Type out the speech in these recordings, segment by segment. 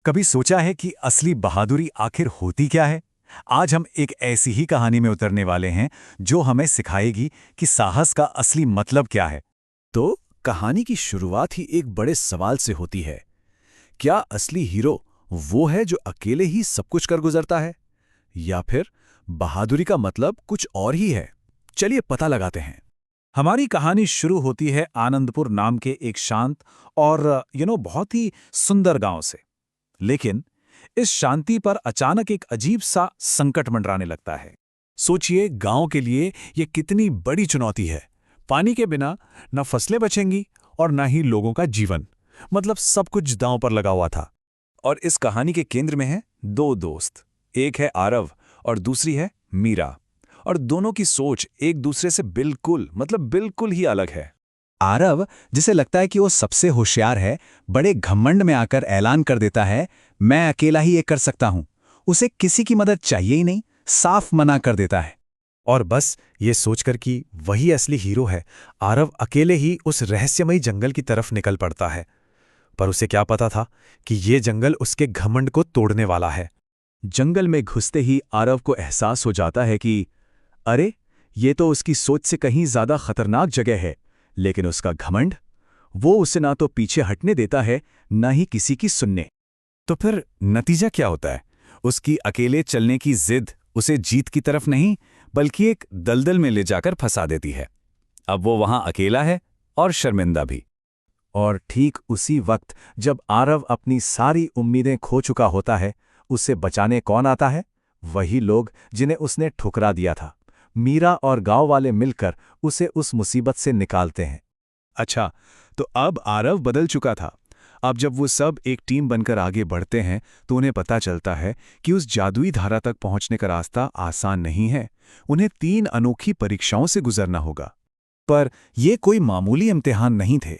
कभी सोचा है कि असली बहादुरी आखिर होती क्या है? आज हम एक ऐसी ही कहानी में उतरने वाले हैं जो हमें सिखाएगी कि साहस का असली मतलब क्या है। तो कहानी की शुरुआत ही एक बड़े सवाल से होती है। क्या असली हीरो वो है जो अकेले ही सब कुछ कर गुजरता है, या फिर बहादुरी का मतलब कुछ और ही है? चलिए पता लगाते हैं। हमारी कहानी शुरू होती है आनंदपुर नाम के एक शांत और बहुत ही सुंदर गांव से। लेकिन इस शांति पर अचानक एक अजीब सा संकट मंडराने लगता है। सोचिए, गांव के लिए ये कितनी बड़ी चुनौती है। पानी के बिना न फसलें बचेंगी और न ही लोगों का जीवन। मतलब सब कुछ दांव पर लगा हुआ था। और इस कहानी के केंद्र में है दो दोस्त। एक है आरव और दूसरी है मीरा। और दोनों की सोच एक दूसरे से बिल्कुल ही अलग है। आरव, जिसे लगता है कि वो सबसे होशियार है, बड़े घमंड में आकर ऐलान कर देता है, मैं अकेला ही ये कर सकता हूं। उसे किसी की मदद चाहिए ही नहीं, साफ मना कर देता है। और बस ये सोचकर कि वही असली हीरो है, आरव अकेले ही उस रहस्यमयी जंगल की तरफ निकल पड़ता है। पर उसे क्या पता था कि ये जंगल उसके घमंड को तोड़ने वाला है। जंगल में घुसते ही आरव को एहसास हो जाता है कि अरे, ये तो उसकी सोच से कहीं ज्यादा खतरनाक जगह है। लेकिन उसका घमंड, वो उसे ना तो पीछे हटने देता है, ना ही किसी की सुनने। तो फिर नतीजा क्या होता है? उसकी अकेले चलने की जिद उसे जीत की तरफ नहीं, बल्कि एक दलदल में ले जाकर फंसा देती है। अब वो वहां अकेला है और शर्मिंदा भी। और ठीक उसी वक्त जब आरव अपनी सारी उम्मीदें खो चुका होता है, उसे बचाने कौन आता है? वही लोग जिन्हें उसने ठुकरा दिया था। मीरा और गांव वाले मिलकर उसे उस मुसीबत से निकालते हैं। अच्छा, तो अब आरव बदल चुका था। अब जब वो सब एक टीम बनकर आगे बढ़ते हैं तो उन्हें पता चलता है कि उस जादुई धारा तक पहुंचने का रास्ता आसान नहीं है। उन्हें 3 अनोखी परीक्षाओं से गुजरना होगा। पर ये कोई मामूली इम्तिहान नहीं थे।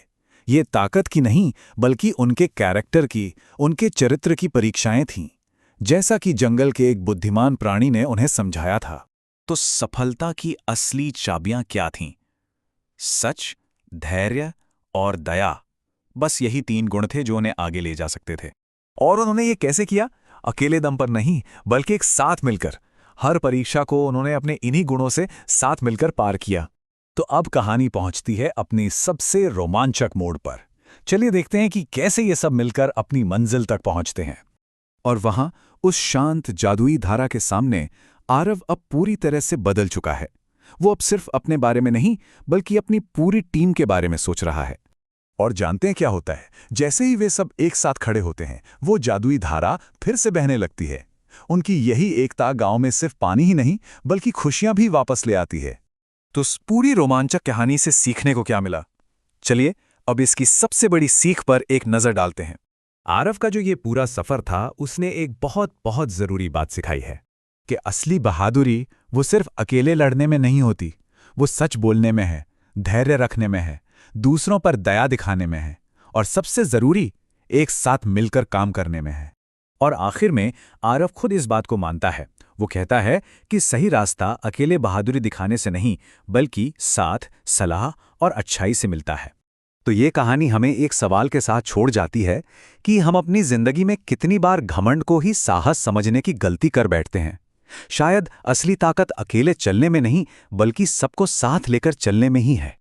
ये ताकत की नहीं, बल्कि उनके कैरेक्टर की, उनके चरित्र की परीक्षाएं थीं। जैसा कि जंगल के एक बुद्धिमान प्राणी ने उन्हें समझाया था। तो सफलता की असली चाबियां क्या थीं? सच, धैर्य और दया। बस यही 3 गुण थे जो उन्हें आगे ले जा सकते थे। और उन्होंने ये कैसे किया? अकेले दम पर नहीं, बल्कि एक साथ मिलकर। हर परीक्षा को उन्होंने अपने इन्हीं गुणों से साथ मिलकर पार किया। तो अब कहानी पहुंचती है अपनी सबसे रोमांचक मोड़ पर। चलिए देखते हैं कि कैसे ये सब मिलकर अपनी मंजिल तक पहुंचते हैं। और वहां उस शांत जादुई धारा के सामने आरव अब पूरी तरह से बदल चुका है। वो अब सिर्फ अपने बारे में नहीं, बल्कि अपनी पूरी टीम के बारे में सोच रहा है। और जानते हैं क्या होता है? जैसे ही वे सब एक साथ खड़े होते हैं, वो जादुई धारा फिर से बहने लगती है। उनकी यही एकता गांव में सिर्फ पानी ही नहीं, बल्कि खुशियां भी वापस ले आती है। तो इस पूरी रोमांचक कहानी से सीखने को क्या मिला? चलिए अब इसकी सबसे बड़ी सीख पर एक नजर डालते हैं। आरव का जो ये पूरा सफर था, उसने एक बहुत जरूरी बात सिखाई है कि असली बहादुरी वो सिर्फ अकेले लड़ने में नहीं होती, वो सच बोलने में है, धैर्य रखने में है, दूसरों पर दया दिखाने में है, और सबसे जरूरी, एक साथ मिलकर काम करने में है। और आखिर में आरव खुद इस बात को मानता है। वो कहता है कि सही रास्ता अकेले बहादुरी दिखाने से नहीं, बल्कि साथ, सलाह और अच्छाई से मिलता है। तो ये कहानी हमें एक सवाल के साथ छोड़ जाती है कि हम अपनी जिंदगी में कितनी बार घमंड को ही साहस समझने की गलती कर बैठते हैं। शायद असली ताकत अकेले चलने में नहीं, बल्कि सबको साथ लेकर चलने में ही है।